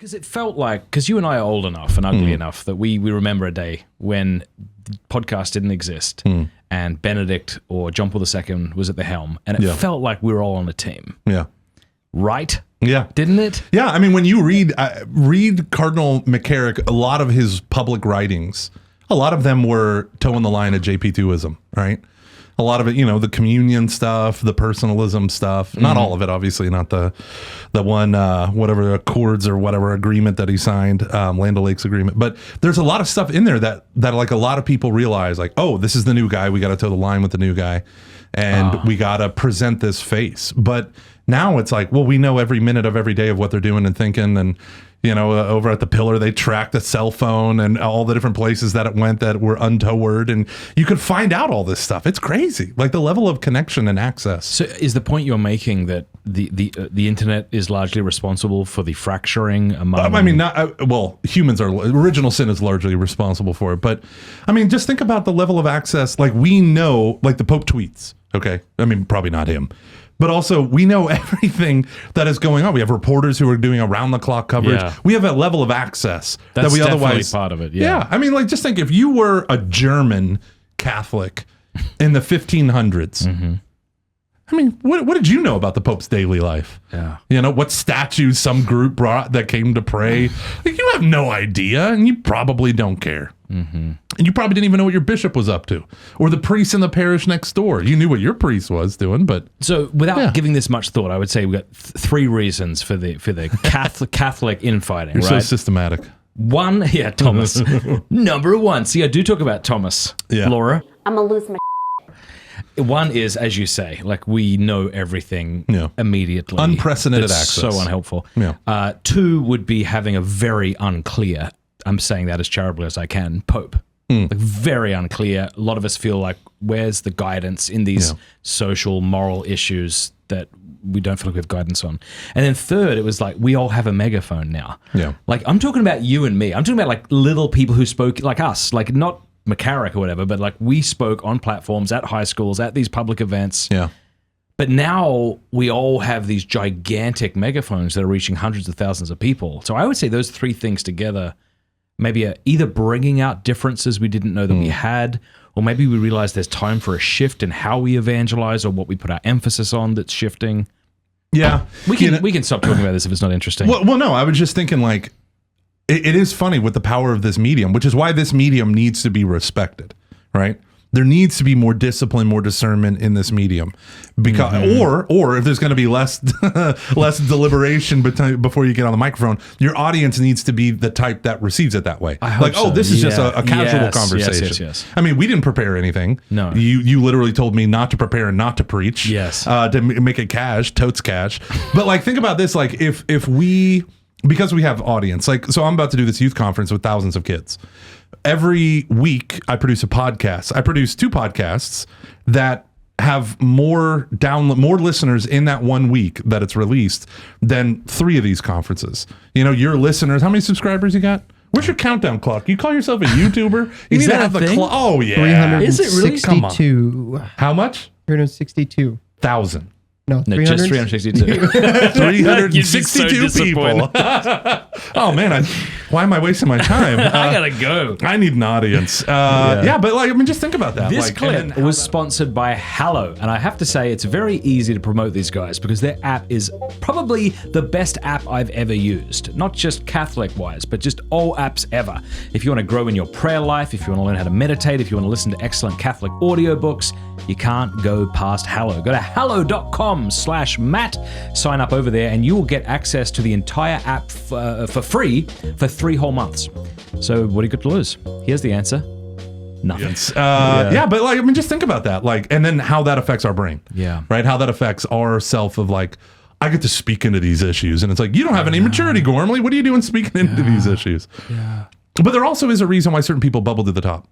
Because it felt like, because you and I are old enough and ugly enough that we remember a day when the podcast didn't exist and Benedict or John Paul II was at the helm, and it felt like we were all on a team. Yeah. Right? Yeah. Didn't it? Yeah. I mean, when you read Cardinal McCarrick, a lot of his public writings, a lot of them were toeing the line of JP2ism, right? A lot of it, the communion stuff, the personalism stuff. Not all of it, obviously, not the one, whatever accords or whatever agreement that he signed, Land O'Lakes agreement. But there's a lot of stuff in there that like a lot of people realize, like, oh, this is the new guy. We got to toe the line with the new guy, and we got to present this face. But now it's like, well, we know every minute of every day of what they're doing and thinking, and over at the Pillar, they tracked a cell phone and all the different places that it went that were untoward, and you could find out all this stuff. It's crazy, like the level of connection and access. So, is the point you're making that the internet is largely responsible for the fracturing among? I mean, humans are. Original sin is largely responsible for it, but I mean, just think about the level of access. Like we know, like the Pope tweets. Okay, I mean, probably not him. But also, we know everything that is going on. We have reporters who are doing around-the-clock coverage. Yeah. We have a level of access that we otherwise... part of it, yeah. I mean, like, just think, if you were a German Catholic in the 1500s, I mean, what did you know about the Pope's daily life? Yeah. What statues some group brought that came to pray? Like, you have no idea, and you probably don't care. And you probably didn't even know what your bishop was up to, or the priest in the parish next door. You knew what your priest was doing, but so without giving this much thought, I would say we got three reasons for the Catholic infighting. You're right? so systematic. One, Thomas. Number one. See, I do talk about Thomas. Yeah. Laura, I'm gonna lose my. One is, as you say, like we know everything immediately. Unprecedented That's access. So unhelpful. Yeah. Two would be having a very unclear, I'm saying that as charitably as I can, Pope. Like very unclear. A lot of us feel like, where's the guidance in these social, moral issues that we don't feel like we have guidance on? And then third, it was like, we all have a megaphone now. Yeah. Like, I'm talking about you and me. I'm talking about like little people who spoke like us, like not McCarrick or whatever, but like we spoke on platforms at high schools, at these public events. Yeah. But now we all have these gigantic megaphones that are reaching hundreds of thousands of people. So I would say those three things together maybe are either bringing out differences we didn't know that we had, or maybe we realize there's time for a shift in how we evangelize or what we put our emphasis on that's shifting. Yeah. We can stop talking about this if it's not interesting. Well, no, I was just thinking like, it is funny with the power of this medium, which is why this medium needs to be respected, right? There needs to be more discipline, more discernment in this medium, because or if there's going to be less deliberation before you get on the microphone, your audience needs to be the type that receives it that way. Like, so. This is just a casual conversation. Yes. I mean, we didn't prepare anything. No, you literally told me not to prepare and not to preach. Yes, to make it totes cash. But like, think about this: like, if we, because we have audience, like, so I'm about to do this youth conference with thousands of kids. Every week I produce a podcast. I produce 2 podcasts that have more listeners in that 1 week that it's released than 3 of these conferences. Your listeners, how many subscribers you got? Where's your countdown clock? You call yourself a YouTuber? You need to have the clock. Oh yeah. Is it really? Come on. How much? 362,000. No, just 362. 362 people. Oh man, why am I wasting my time? I gotta go. I need an audience. But like, I mean, just think about that. This clip was sponsored by Hallow, and I have to say it's very easy to promote these guys because their app is probably the best app I've ever used. Not just Catholic-wise, but just all apps ever. If you want to grow in your prayer life, if you want to learn how to meditate, if you want to listen to excellent Catholic audiobooks, you can't go past Hallow. Go to hallow.com/Matt, sign up over there, and you will get access to the entire app for free for 3 whole months. So what do you got to lose? Here's the answer. Nothing. But like, I mean, just think about that. Like, and then how that affects our brain. Yeah. Right? How that affects our self of like, I get to speak into these issues. And it's like, you don't have any maturity, Gormley. What are you doing speaking into these issues? Yeah. But there also is a reason why certain people bubble to the top.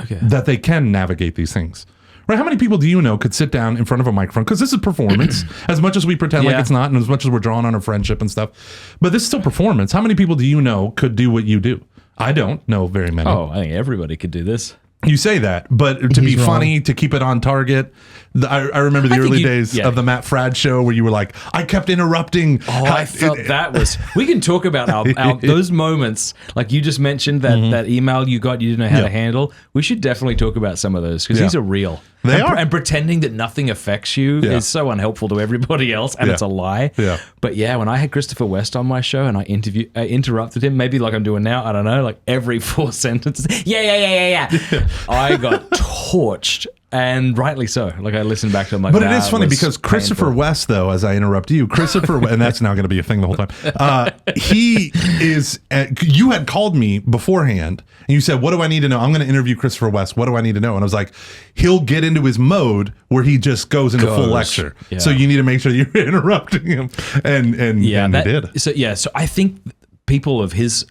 Okay. That they can navigate these things. Right? How many people do you know could sit down in front of a microphone? Because this is performance, as much as we pretend like it's not, and as much as we're drawing on our friendship and stuff. But this is still performance. How many people do you know could do what you do? I don't know very many. Oh, I think everybody could do this. You say that, but to be funny, to keep it on target, I remember the I think early you- days yeah. of the Matt Fradd show where you were like, I kept interrupting. Oh, I felt that was. We can talk about our those moments, like you just mentioned that email you got, you didn't know how Yeah. to handle. We should definitely talk about some of those because Yeah. these are real. They are. And pretending that nothing affects you Yeah. is so unhelpful to everybody else, and Yeah. it's a lie. Yeah. But yeah, when I had Christopher West on my show and I interrupted him, maybe like I'm doing now, I don't know, like every 4 sentences. Yeah. I got torched. And rightly so. Like I listened back to him like, But it is that funny was because Christopher painful. West, though, as I interrupt you, Christopher, and that's now going to be a thing the whole time. He is. You had called me beforehand, and you said, "What do I need to know? I'm going to interview Christopher West. What do I need to know?" And I was like, "He'll get into his mode where he just goes into full lecture. Yeah. So you need to make sure you're interrupting him." And Yeah, and that, he did. So I think people of his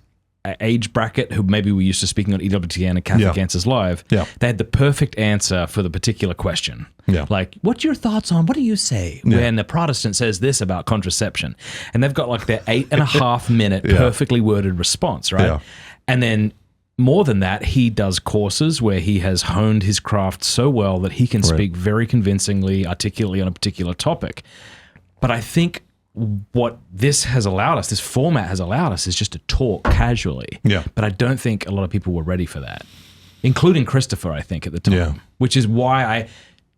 age bracket who maybe were used to speaking on EWTN and Catholic Yeah. Answers Live, Yeah. they had the perfect answer for the particular question. Yeah. Like, what's your thoughts on, what do you say when the Protestant says this about contraception? And they've got like their 8.5 minute Yeah. perfectly worded response, right? Yeah. And then more than that, he does courses where he has honed his craft so well that he can speak very convincingly, articulately on a particular topic. But I think what this has allowed us, this format has allowed us, is just to talk casually. Yeah. But I don't think a lot of people were ready for that, including Christopher, I think, at the time. Yeah. Which is why I,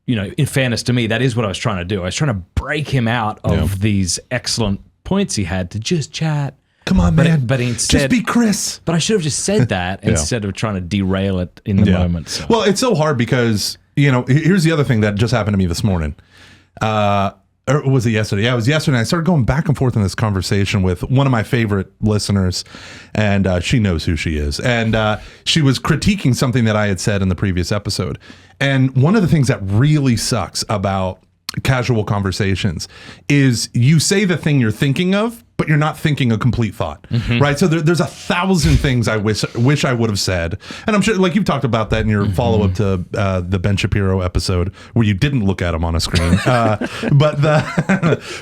in fairness to me, that is what I was trying to do. I was trying to break him out of these excellent points he had to just chat. Come on, man. But instead, just be Chris. But I should have just said that instead of trying to derail it in the moment. So. Well, it's so hard because, here's the other thing that just happened to me this morning. Or was it yesterday? Yeah, it was yesterday. I started going back and forth in this conversation with one of my favorite listeners, and she knows who she is. And she was critiquing something that I had said in the previous episode. And one of the things that really sucks about casual conversations is you say the thing you're thinking of, but you're not thinking a complete thought, right? So there's 1,000 things I wish I would have said, and I'm sure, like you've talked about that in your follow up to the Ben Shapiro episode where you didn't look at him on a screen, but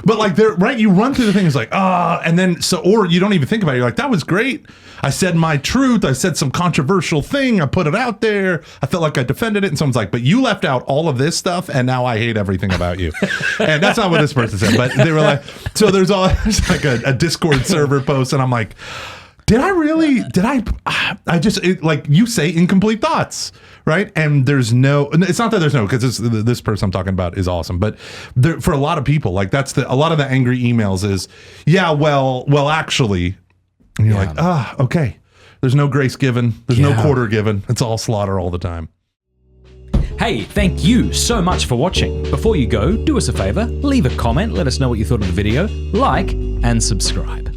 like there, right? You run through the things like and then or you don't even think about it. You're like, that was great. I said my truth. I said some controversial thing. I put it out there. I felt like I defended it, and someone's like, but you left out all of this stuff, and now I hate everything about you. And that's not what this person said, but they were like, so there's like a Discord server post, and I'm like, I just like you say incomplete thoughts, right? And it's not that there's no, because this person I'm talking about is awesome, but for a lot of people, like a lot of the angry emails is, well, actually, and you're like, okay, there's no grace given, there's no quarter given, it's all slaughter all the time. Hey, thank you so much for watching. Before you go, do us a favor, leave a comment, let us know what you thought of the video, like, and subscribe.